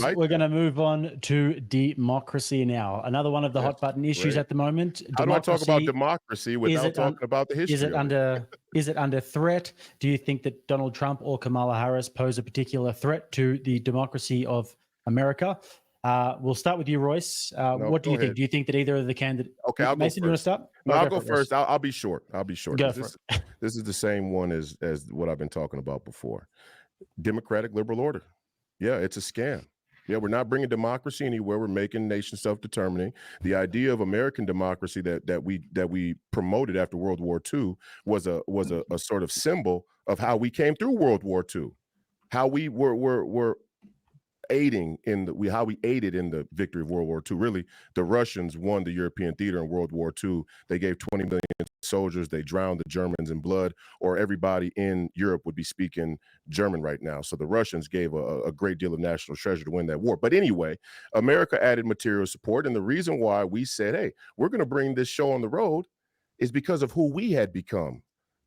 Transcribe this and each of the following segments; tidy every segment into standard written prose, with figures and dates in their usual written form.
right? We're going to move on to democracy now. Another one of the hot button issues at the moment. How do I talk about democracy without talking about the history? Is it under threat? Do you think that Donald Trump or Kamala Harris pose a particular threat to the democracy of America? We'll start with you, Royce. What do you think? Do you think that either of the candidates? Okay, I'll Mason, go first. You want to start? No, I'll go first. I'll be short. Go for it. This is the same one as what I've been talking about before. Democratic liberal order. Yeah, it's a scam. Yeah, we're not bringing democracy anywhere. We're making nations self-determining. The idea of American democracy that we promoted after World War II was a sort of symbol of how we came through World War II, how we were aiding in how we aided in the victory of World War II. Really, the Russians won the European theater in World War II. They gave 20 million soldiers. They drowned the Germans in blood, or everybody in Europe would be speaking German right now. So the Russians gave a great deal of national treasure to win that war. But anyway, America added material support. And the reason why we said, hey, we're going to bring this show on the road is because of who we had become.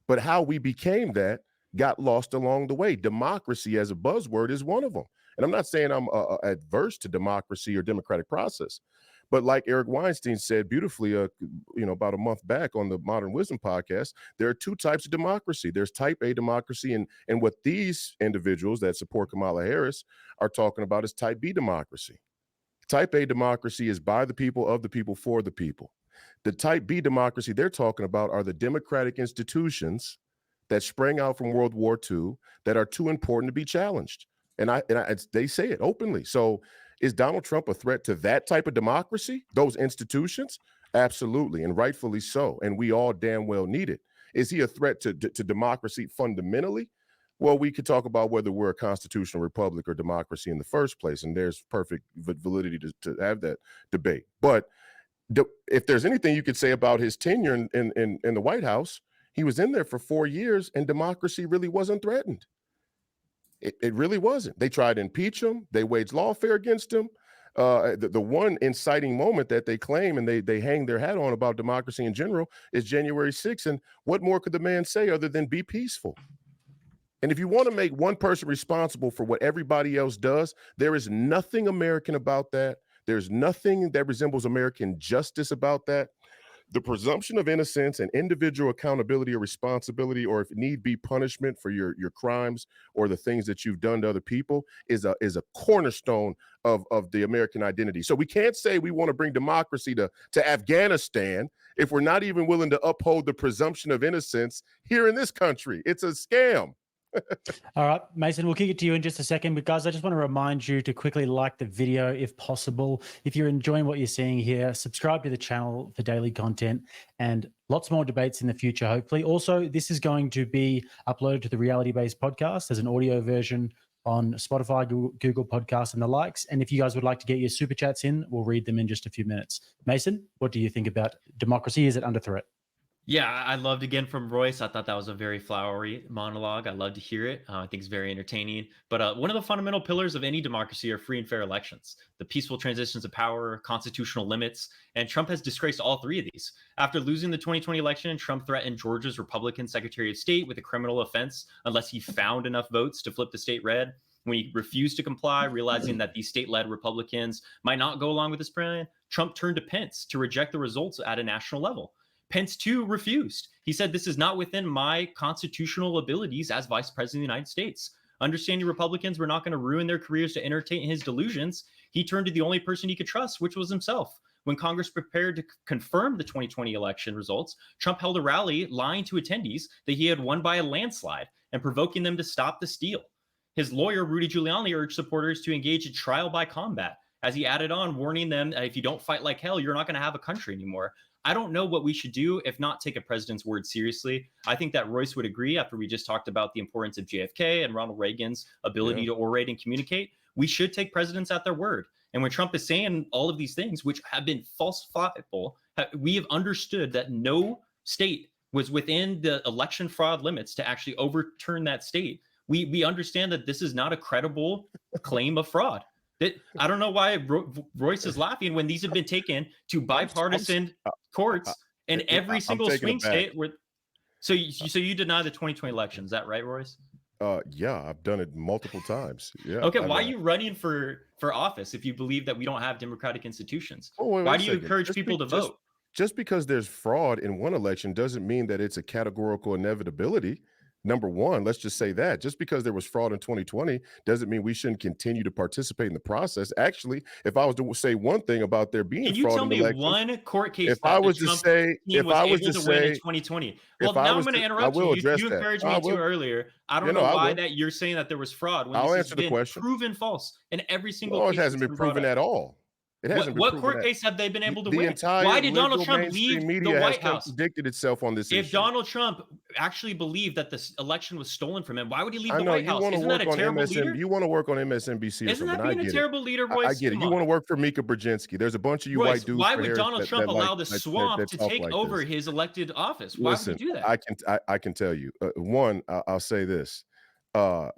But how we became that got lost along the way. Democracy as a buzzword is one of them. And I'm not saying I'm adverse to democracy or democratic process, but like Eric Weinstein said beautifully, about a month back on the Modern Wisdom podcast, there are two types of democracy. There's type A democracy, and what these individuals that support Kamala Harris are talking about is type B democracy. Type A democracy is by the people, of the people, for the people. The type B democracy they're talking about are the democratic institutions that sprang out from World War II that are too important to be challenged. And they say it openly. So is Donald Trump a threat to that type of democracy, those institutions? Absolutely, and rightfully so. And we all damn well need it. Is he a threat to democracy fundamentally? Well, we could talk about whether we're a constitutional republic or democracy in the first place, and there's perfect validity to have that debate. But if there's anything you could say about his tenure in the White House, he was in there for 4 years, and democracy really wasn't threatened. It really wasn't. They tried to impeach him. They waged lawfare against him. The one inciting moment that they claim and they hang their hat on about democracy in general is January 6th. And what more could the man say other than be peaceful? And if you want to make one person responsible for what everybody else does, there is nothing American about that. There's nothing that resembles American justice about that. The presumption of innocence and individual accountability or responsibility, or if need be punishment for your crimes or the things that you've done to other people, is a cornerstone of the American identity. So we can't say we want to bring democracy to Afghanistan if we're not even willing to uphold the presumption of innocence here in this country. It's a scam. All right, Mason, we'll kick it to you in just a second. But guys, I just want to remind you to quickly like the video if possible. If you're enjoying what you're seeing here, subscribe to the channel for daily content and lots more debates in the future, hopefully. Also, this is going to be uploaded to the Reality Based podcast as an audio version on Spotify, Google Podcasts and the likes. And if you guys would like to get your super chats in, we'll read them in just a few minutes. Mason, what do you think about democracy? Is it under threat? Yeah, I loved again from Royce. I thought that was a very flowery monologue. I love to hear it. I think it's very entertaining. But one of the fundamental pillars of any democracy are free and fair elections, the peaceful transitions of power, constitutional limits, and Trump has disgraced all three of these. After losing the 2020 election, Trump threatened Georgia's Republican Secretary of State with a criminal offense unless he found enough votes to flip the state red. When he refused to comply, realizing that these state-led Republicans might not go along with his plan, Trump turned to Pence to reject the results at a national level. Pence, too, refused. He said, this is not within my constitutional abilities as vice president of the United States. Understanding Republicans were not going to ruin their careers to entertain his delusions, he turned to the only person he could trust, which was himself. When Congress prepared to confirm the 2020 election results, Trump held a rally lying to attendees that he had won by a landslide and provoking them to stop the steal. His lawyer, Rudy Giuliani, urged supporters to engage in trial by combat, as he added on, warning them that if you don't fight like hell, you're not going to have a country anymore. I don't know what we should do if not take a president's word seriously. I think that Royce would agree after we just talked about the importance of JFK and Ronald Reagan's ability to orate and communicate. We should take presidents at their word. And when Trump is saying all of these things, which have been falsifiable, we have understood that no state was within the election fraud limits to actually overturn that state. We understand that this is not a credible claim of fraud. I don't know why Royce is laughing when these have been taken to bipartisan courts in every single swing state. So you deny the 2020 election. Is that right, Royce? Yeah, I've done it multiple times. Yeah. Okay, I why are mean, you running for office if you believe that we don't have democratic institutions? oh, wait Why a do you second. encourage people to vote? Just because there's fraud in one election doesn't mean that it's a categorical inevitability. Number one, let's just say that just because there was fraud in 2020 doesn't mean we shouldn't continue to participate in the process. Actually, if I was to say one thing about there being Can you fraud tell in me elections, one court case if I that the was to Trump say, team if was I was able to to win in say, 2020? if Well, I now I'm was going to to, I interrupt you. will address You that. encouraged I me to will. earlier. I You don't know, know I why will. that you're saying that there was fraud when I'll this has answer the been question. proven false in every single No, it case hasn't that's been been brought proven up. at all. It hasn't been What proven court at case have they been able to the win? entire Why did Donald liberal Trump mainstream leave the media has White House? contradicted itself on this If issue. Donald Trump actually believed that this election was stolen from him, why would he leave I the know White you House? want to Isn't that work a on terrible MSN. leader? You want to work on MSNBC or Isn't something. that I being a get it. terrible leader, I Royce? get it. Come You on. want to work for Mika Brzezinski. There's a bunch of you Royce, white dudes why for would Harris Donald Trump that like allow the swamp that to talk take like over this. his elected office? Why would Listen, he do that? I can tell you. One, I'll say this. Uh,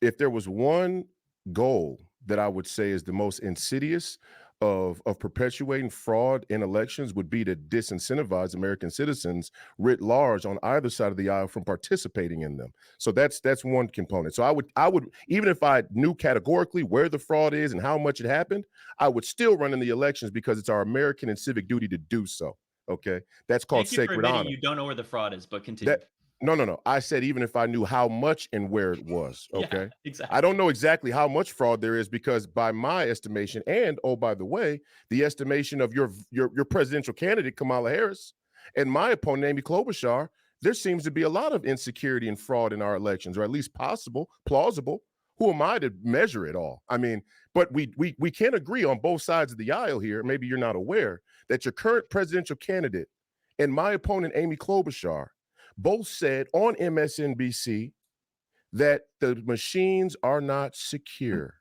if there was one goal that I would say is the most insidious of perpetuating fraud in elections would be to disincentivize American citizens writ large on either side of the aisle from participating in them. So that's one component. So I would even if I knew categorically where the fraud is and how much it happened, I would still run in the elections because it's our American and civic duty to do so. Okay, that's called Thank you for sacred admitting honor. you don't know where the fraud is, but continue. That no. I said even if I knew how much and where it was. Yeah, Okay. exactly. I don't know exactly how much fraud there is because by my estimation, and oh, by the way, the estimation of your presidential candidate, Kamala Harris, and my opponent, Amy Klobuchar, there seems to be a lot of insecurity and fraud in our elections, or at least plausible. Who am I to measure it all? I mean, but we can agree on both sides of the aisle here. Maybe you're not aware that your current presidential candidate and my opponent, Amy Klobuchar, both said on MSNBC that the machines are not secure.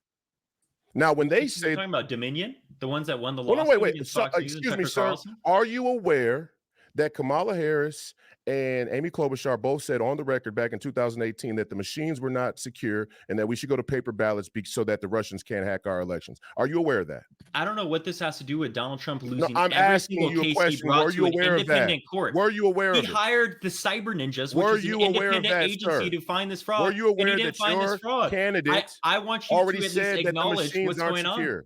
Now, when they say, You're talking about Dominion, the ones that won the well, no, lawsuit wait, against so, Fox News and excuse me, Tucker sir, Carlson? are you aware that Kamala Harris and Amy Klobuchar both said on the record back in 2018 that the machines were not secure and that we should go to paper ballots so that the Russians can't hack our elections? Are you aware of that? I don't know what this has to do with Donald Trump No, losing I'm every asking single you a case he question. brought Were to you an aware of that? independent court. Were you aware He of it? hired the Cyber Ninjas, which Were is an you aware of independent that, agency sir? to find this Were fraud, you and he aware didn't that find this your fraud. candidate I want you already to at least said that the acknowledge machines what's aren't going on. secure?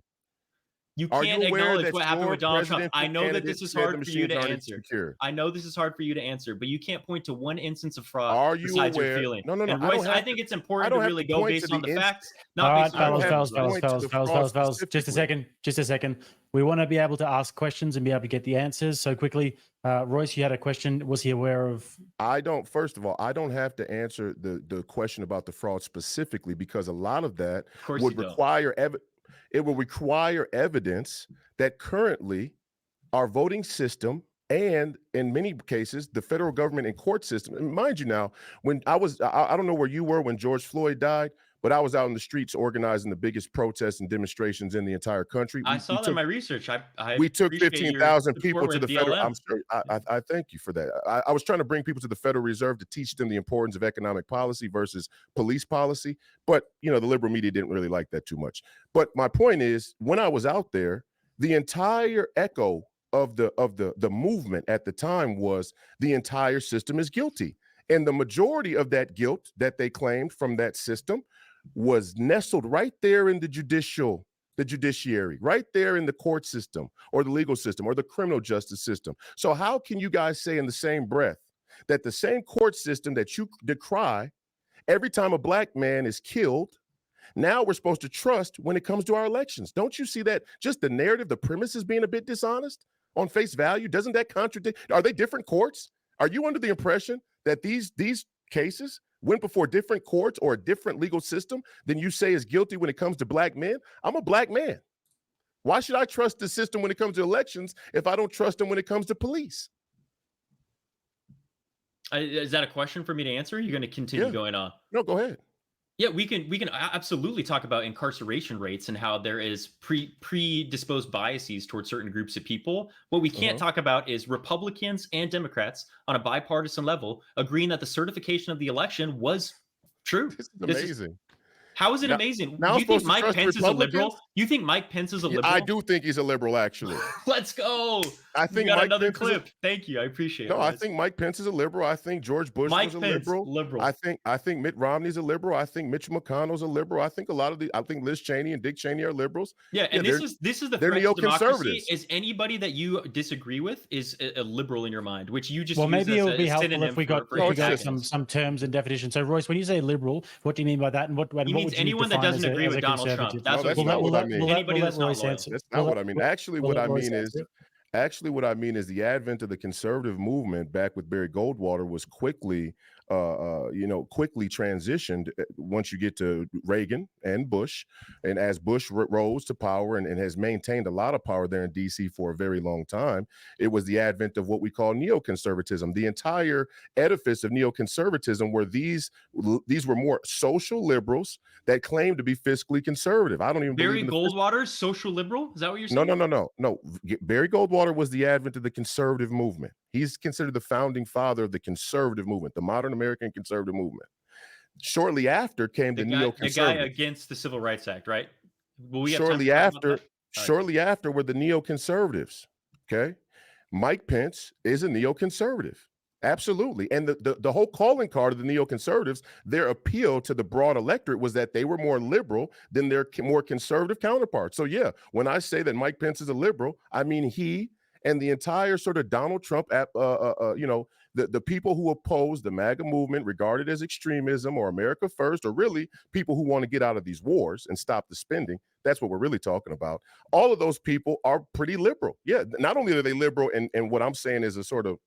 You Are can't you aware acknowledge that what happened your with Donald Trump. I presidential know that candidate this is said the hard for you machines to aren't answer. secure? I know this is hard for you to answer, but you can't point to one instance of fraud Are you besides your aware? feeling. No. And I Royce, don't have I to. think it's I important to don't have really to go point to based on the the facts, All not right, based on I don't have fellas, to point to the fraud just a specifically. second. Just a second. We want to be able to ask questions and be able to get the answers. So quickly, Royce, you had a question. Was he aware of? First of all, I don't have to answer the question about the fraud specifically because a lot of that Of course would you don't. require it will require evidence that currently our voting system and in many cases the federal government and court system. And mind you, now when I don't know where you were when George Floyd died, but I was out in the streets organizing the biggest protests and demonstrations in the entire country. I saw that in my research. We took appreciate your 15,000 support people to with the federal. BLM. I'm sure. I thank you for that. I was trying to bring people to the Federal Reserve to teach them the importance of economic policy versus police policy. But the liberal media didn't really like that too much. But my point is, when I was out there, the entire echo of the movement at the time was the entire system is guilty, and the majority of that guilt that they claimed from that system was nestled right there in the judiciary, right there in the court system or the legal system or the criminal justice system. So how can you guys say in the same breath that the same court system that you decry every time a black man is killed, now we're supposed to trust when it comes to our elections? Don't you see that just the narrative, the premise is being a bit dishonest on face value? Doesn't that contradict? Are they different courts? Are you under the impression that these cases went before different courts or a different legal system than you say is guilty when it comes to black men? I'm a black man. Why should I trust the system when it comes to elections if I don't trust them when it comes to police? Is that a question for me to answer? You're going to continue going on? No, go ahead. Yeah, we can absolutely talk about incarceration rates and how there is predisposed biases towards certain groups of people. What we can't talk about is Republicans and Democrats on a bipartisan level agreeing that the certification of the election was true. This is amazing. How is it amazing? Now Do I'm you think supposed to Mike trust Pence is a Republicans? liberal? You think Mike Pence is a Yeah, liberal? I do think he's a liberal, actually. Let's go. I We think got Mike another Pence is a, clip. Thank you. I appreciate it. no, I Royce. think Mike Pence is a liberal. I think George Bush was Mike a Pence, liberal. liberal. I think Mitt Romney's a liberal. I think Mitch McConnell's a liberal. I think I think Liz Cheney and Dick Cheney are liberals. Yeah, and Yeah, this is the they're threat to democracy. neoconservatives. Is anybody that you disagree with is a liberal in your mind, which you just Well, use maybe as it would be a helpful synonym if we got for if we got antagonist. some terms and definitions. So, Royce, when you say liberal, what do you mean by that? And what He means would you anyone that define doesn't as agree as with Donald Trump. conservative? That's No, what that's he not means. what I mean. Anybody that's not Royce loyal. answer. That's not what I mean. Actually, what I Royce mean is, answer. the advent of the conservative movement back with Barry Goldwater was quickly, quickly transitioned once you get to Reagan and Bush. And as Bush rose to power and has maintained a lot of power there in DC for a very long time, it was the advent of what we call neoconservatism. The entire edifice of neoconservatism were these were more social liberals that claimed to be fiscally conservative. I don't even Barry believe in the Goldwater, social liberal? Is that what you're saying? No. Barry Goldwater was the advent of the conservative movement. He's considered the founding father of the conservative movement, the modern American conservative movement. Shortly after came the neoconservatives. The guy against the Civil Rights Act, right? Will we have time to Shortly talk about after, that? All right. shortly after were the neoconservatives. Okay, Mike Pence is a neoconservative. Absolutely. And the whole calling card of the neoconservatives, their appeal to the broad electorate was that they were more liberal than their more conservative counterparts. So yeah, when I say that Mike Pence is a liberal, I mean he and the entire sort of Donald Trump, the people who oppose the MAGA movement, regarded as extremism or America first, or really people who want to get out of these wars and stop the spending. That's what we're really talking about. All of those people are pretty liberal. Yeah, not only are they liberal, and what I'm saying is a sort of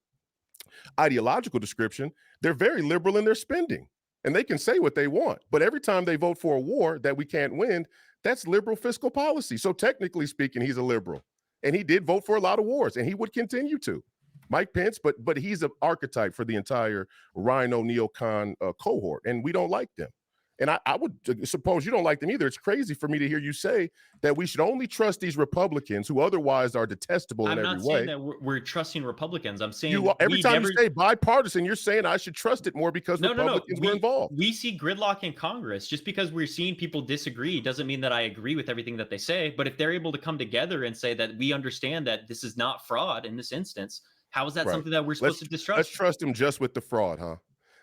ideological description, they're very liberal in their spending, and they can say what they want, but every time they vote for a war that we can't win, that's liberal fiscal policy. So technically speaking, he's a liberal, and he did vote for a lot of wars, and he would continue to. Mike Pence, but he's an archetype for the entire rhino neocon cohort, and we don't like them. And I would suppose you don't like them either. It's crazy for me to hear you say that we should only trust these Republicans who otherwise are detestable in every way. I'm not saying that we're trusting Republicans. I'm saying every time you say bipartisan, you're saying I should trust it more because Republicans were involved. We see gridlock in Congress. Just because we're seeing people disagree doesn't mean that I agree with everything that they say. But if they're able to come together and say that we understand that this is not fraud in this instance, how is that something that we're supposed to distrust? Let's trust them just with the fraud, huh?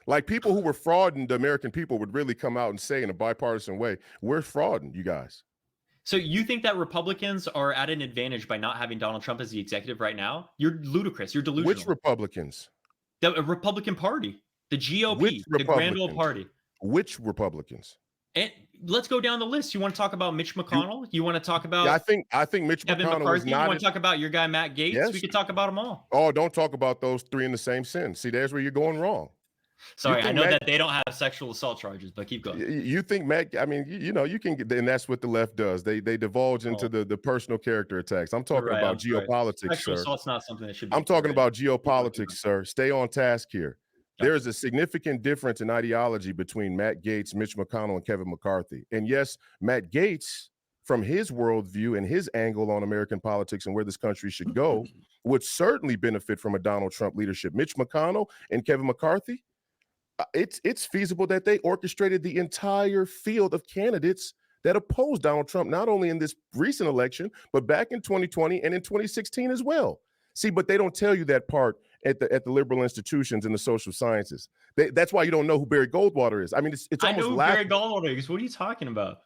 Like people who were frauding the American people would really come out and say in a bipartisan way, we're frauding you guys. So you think that Republicans are at an advantage by not having Donald Trump as the executive right now? You're ludicrous. You're delusional. Which Republicans? The Republican Party, the GOP, the Grand Old Party. Which Republicans? And let's go down the list. You want to talk about Mitch McConnell? You want to talk about? Yeah, I think Mitch Kevin McConnell McCarthy. was not. You want to talk about your guy Matt Gaetz? Yes. We could talk about them all. Oh, don't talk about those three in the same sentence. See, there's where you're going wrong. Sorry, I know that they don't have sexual assault charges, but keep going. You think Matt? I mean, you can get, and that's what the left does. They divulge into the personal character attacks. I'm talking about geopolitics, sexual sir. assault's not something that should be. I'm talking about geopolitics, sir. Stay on task here. Gotcha. There is a significant difference in ideology between Matt Gaetz, Mitch McConnell, and Kevin McCarthy. And yes, Matt Gaetz, from his worldview and his angle on American politics and where this country should go, would certainly benefit from a Donald Trump leadership. Mitch McConnell and Kevin McCarthy, it's feasible that they orchestrated the entire field of candidates that opposed Donald Trump, not only in this recent election, but back in 2020 and in 2016 as well. See, but they don't tell you that part at the liberal institutions and the social sciences. That's why you don't know who Barry Goldwater is. I mean, it's almost I know who Barry Goldwater is. What are you talking about?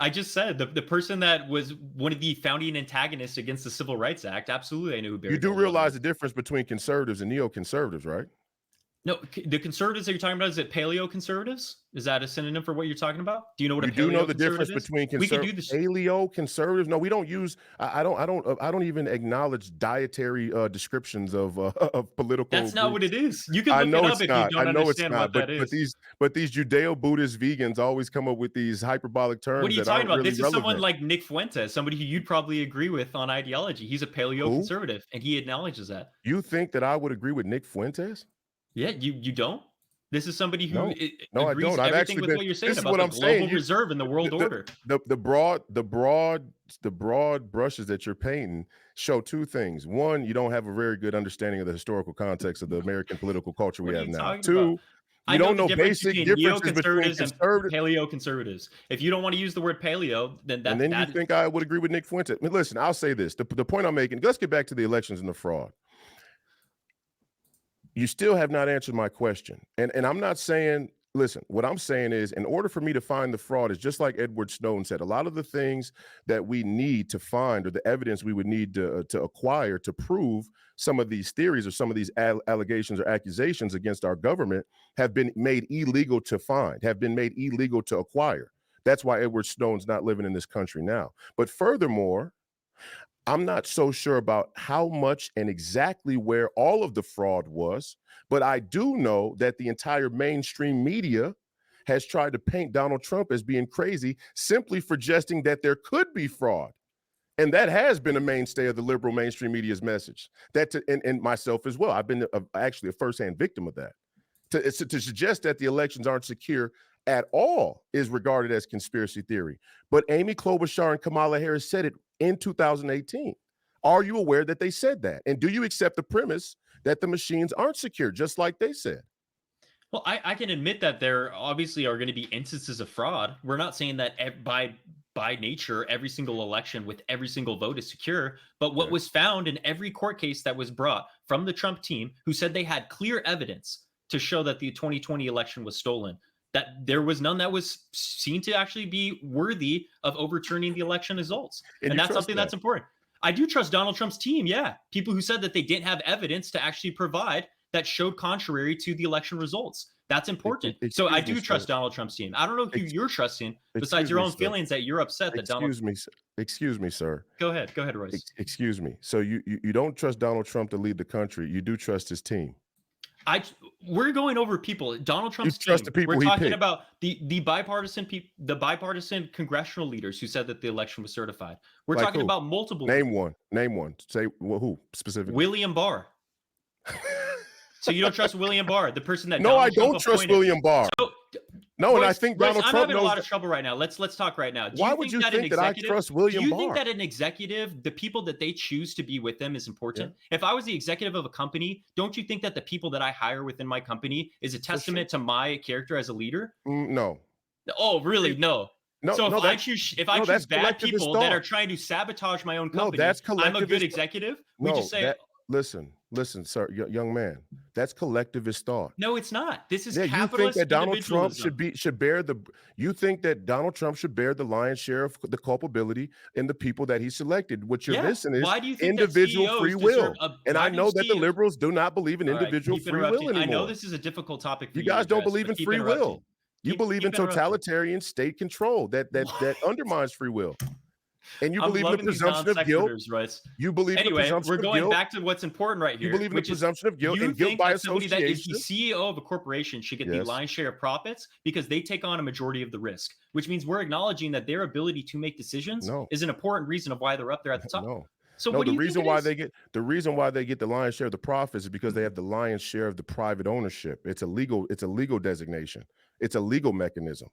I just said the person that was one of the founding antagonists against the Civil Rights Act. Absolutely, I knew who Barry. You do Goldwater realize is. the difference between conservatives and neoconservatives, right? No, the conservatives that you're talking about, is it paleo conservatives? Is that a synonym for what you're talking about? Do you know what you do know the difference between paleo conservatives? No, we don't use. I don't even acknowledge dietary descriptions of political. That's not groups. what it is. You can look it up if you don't understand what that is. But these Judeo-Buddhist vegans always come up with these hyperbolic terms. What are you talking about? Really this is someone like Nick Fuentes, somebody who you'd probably agree with on ideology. He's a paleo conservative, and he acknowledges that. You think that I would agree with Nick Fuentes? Yeah, you don't. This is somebody who I agrees don't. I've everything with what you're saying about the global reserve and the world order. The broad brushes that you're painting show two things. One, you don't have a very good understanding of the historical context of the American political culture we have now. I don't the know difference basic between differences between neoconservatives and conservative. paleo-conservatives. If you don't want to use the word paleo, then And then you that think I would agree with Nick Fuentes. I mean, listen, I'll say this. The point I'm making, let's get back to the elections and the fraud. You still have not answered my question. And I'm not saying, listen, what I'm saying is, in order for me to find the fraud, is just like Edward Snowden said, a lot of the things that we need to find, or the evidence we would need to acquire to prove some of these theories or some of these allegations or accusations against our government, have been made illegal to find, have been made illegal to acquire. That's why Edward Snowden's not living in this country now. But furthermore, I'm not so sure about how much and exactly where all of the fraud was, but I do know that the entire mainstream media has tried to paint Donald Trump as being crazy simply for suggesting that there could be fraud. And that has been a mainstay of the liberal mainstream media's message. And myself as well. I've been actually a firsthand victim of that. To suggest that the elections aren't secure at all is regarded as conspiracy theory. But Amy Klobuchar and Kamala Harris said it in 2018. Are you aware that they said that? And do you accept the premise that the machines aren't secure, just like they said? Well, I can admit that there obviously are going to be instances of fraud. We're not saying that by nature, every single election with every single vote is secure. But what was found in every court case that was brought from the Trump team, who said they had clear evidence to show that the 2020 election was stolen, that there was none that was seen to actually be worthy of overturning the election results. And that's something that's important. I do trust Donald Trump's team. Yeah. People who said that they didn't have evidence to actually provide that showed contrary to the election results. That's important. So I do trust Donald Trump's team. I don't know who you're trusting besides your own feelings that you're upset that Donald. Excuse me, sir. Go ahead, Royce. Excuse me. So you don't trust Donald Trump to lead the country. You do trust his team. We're going over people. Donald Trump's team. Trust the people we're he talking picked. about the bipartisan congressional leaders who said that the election was certified. We're talking about multiple. Name one. Say who specifically. William Barr. So you don't trust William Barr, the person that? No, Donald I don't Trump trust appointed. William Barr. So, no, Royce, and I think Donald I'm Trump having a lot of trouble right now. Let's talk right now. Why would you think that I trust William Barr? Do you think that an executive, the people that they choose to be with them, is important? Yeah. If I was the executive of a company, don't you think that the people that I hire within my company is a testament to my character as a leader? No. Oh, really? No. No. So no, if I choose bad people that are trying to sabotage my own company, I'm a good executive. We just say. Listen, sir, young man. That's collectivist thought. No, it's not. This is capitalist. You think that Donald Trump should bear the? You think that Donald Trump should bear the lion's share of the culpability in the people that he selected? What you're missing is individual free will. And I know that the liberals do not believe in individual free will anymore. I know this is a difficult topic for you. You guys don't believe in free will. You believe in totalitarian state control that undermines free will. And you believe in the presumption of guilt. Right? You believe in the presumption of guilt. We're going back to what's important right here. You believe in the presumption of guilt and guilt by association. Somebody that is the CEO of a corporation should get the lion's share of profits because they take on a majority of the risk, which means we're acknowledging that their ability to make decisions is an important reason of why they're up there at the top. So what do you think the reason why they get the lion's share of the profits is because they have the lion's share of the private ownership. It's a legal designation. It's a legal mechanism.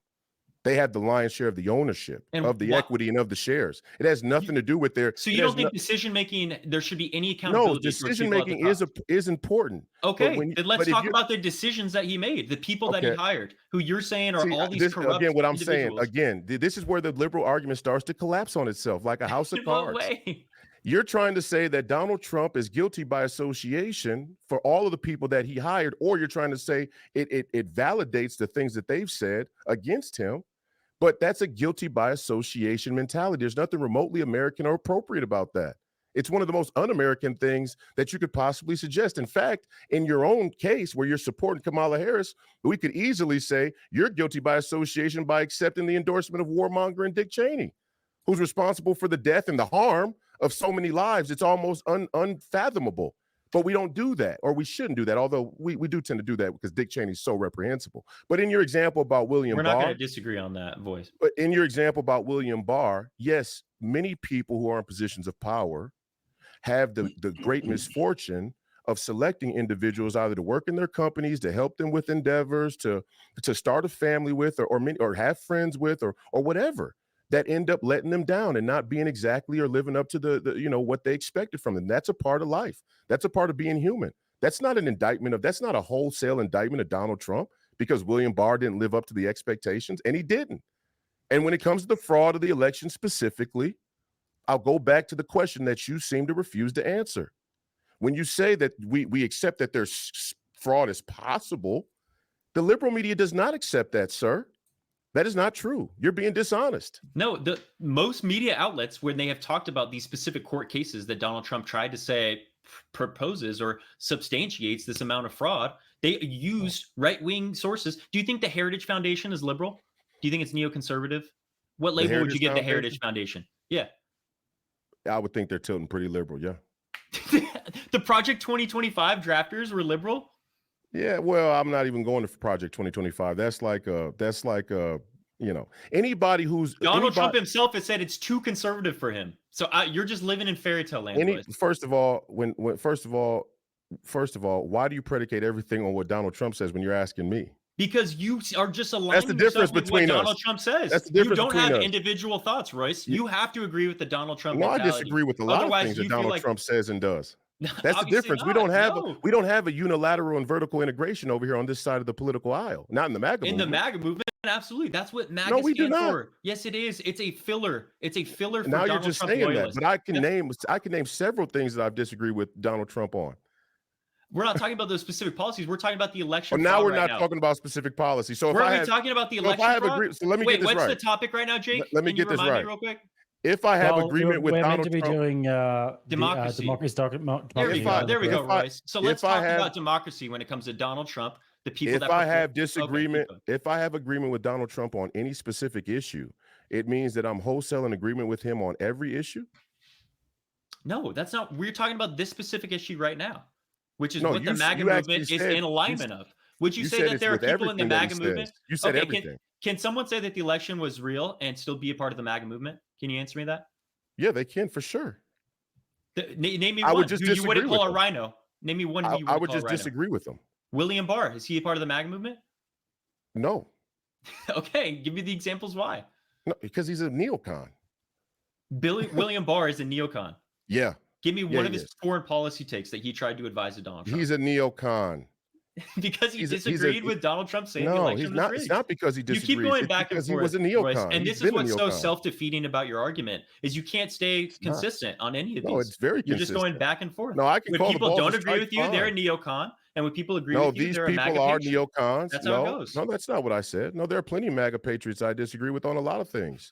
They have the lion's share of the ownership of the equity and of the shares. It has nothing to do with their. So you don't think decision making there should be any accountability? No, decision making is important. Okay, then let's talk about the decisions that he made, the people that he hired, who you're saying are all these corrupt. Again, what I'm saying this is where the liberal argument starts to collapse on itself, like a house of cards. You're trying to say that Donald Trump is guilty by association for all of the people that he hired, or you're trying to say it validates the things that they've said against him. But that's a guilty by association mentality. There's nothing remotely American or appropriate about that. It's one of the most un-American things that you could possibly suggest. In fact, in your own case where you're supporting Kamala Harris, we could easily say you're guilty by association by accepting the endorsement of warmonger Dick Cheney, who's responsible for the death and the harm of so many lives. It's almost unfathomable. But we don't do that, or we shouldn't do that, although we do tend to do that because Dick Cheney's so reprehensible. But in your example about William Barr— We're not going to disagree on that, voice. But in your example about William Barr, yes, many people who are in positions of power have the great misfortune of selecting individuals either to work in their companies, to help them with endeavors, to start a family with, or have friends with, or whatever, that end up letting them down and not being exactly or living up to the what they expected from them. That's a part of life. That's a part of being human. That's not an indictment that's not a wholesale indictment of Donald Trump, because William Barr didn't live up to the expectations, and he didn't. And when it comes to the fraud of the election specifically, I'll go back to the question that you seem to refuse to answer. When you say that we accept that there's fraud is possible, the liberal media does not accept that, sir. That is not true. You're being dishonest. No, the most media outlets, when they have talked about these specific court cases that Donald Trump tried to say proposes or substantiates this amount of fraud, they use right-wing sources. Do you think the Heritage Foundation is liberal? Do you think it's neoconservative? What label would you give the Heritage Foundation? Yeah. I would think they're tilting pretty liberal, yeah. The Project 2025 drafters were liberal? Yeah, well, I'm not even going to Project 2025. That's like anybody who's Donald Trump himself has said it's too conservative for him. So you're just living in fairy tale land. First of all, why do you predicate everything on what Donald Trump says when you're asking me? Because you are just aligning That's the difference between what Donald Trump says. That's the difference you don't have us. individual thoughts, Royce. You have to agree with the Donald Trump mentality. I disagree with a lot of things that Donald Trump says and does. That's the difference. We don't have a unilateral and vertical integration over here on this side of the political aisle. Not in the MAGA movement. In the MAGA movement, absolutely. That's what MAGA stands for. Yes, it is. It's a filler. It's a filler for now Donald you're just Trump saying loyalists. that, but I can name several things that I've disagreed with Donald Trump on. We're not talking about those specific policies. We're talking about the election. But now we're not talking about specific policy. So we're talking about the election. So let me get this right. What's the topic right now, Jake? Let me get this right real quick. If I have agreement with Donald Trump, we're meant to be doing democracy. There we go, Royce. So let's talk about democracy when it comes to Donald Trump. The people. If I have disagreement, if I have agreement with Donald Trump on any specific issue, it means that I'm wholesale in agreement with him on every issue. No, that's not. We're talking about this specific issue right now, which is what the MAGA movement is in alignment of. Would you say that there are people in the MAGA movement? You said everything. Can someone say that the election was real and still be a part of the MAGA movement? Can you answer me that? Yeah, they can for sure. Name me one who you wouldn't call a rhino. Name me one who you I would just disagree with them. William Barr, is he a part of the MAGA movement? No. Okay, give me the examples why. No, because he's a neocon. William Barr is a neocon. Yeah. Give me one of his foreign policy takes that he tried to advise to Donald Trump. He's a neocon. Because he disagreed with Donald Trump saying the election was rigged. It's not because he disagreed. You keep going back and forth. He was a neocon. Royce, and this is what's so self-defeating about your argument is you can't stay consistent on any of these. No, it's very You're just going back and forth. No, I can call the balls. When people don't agree with you, they're a neocon. And when people agree with you, they're a MAGA patriot. These people are neocons. That's how it goes. No, that's not what I said. No, there are plenty of MAGA patriots I disagree with on a lot of things.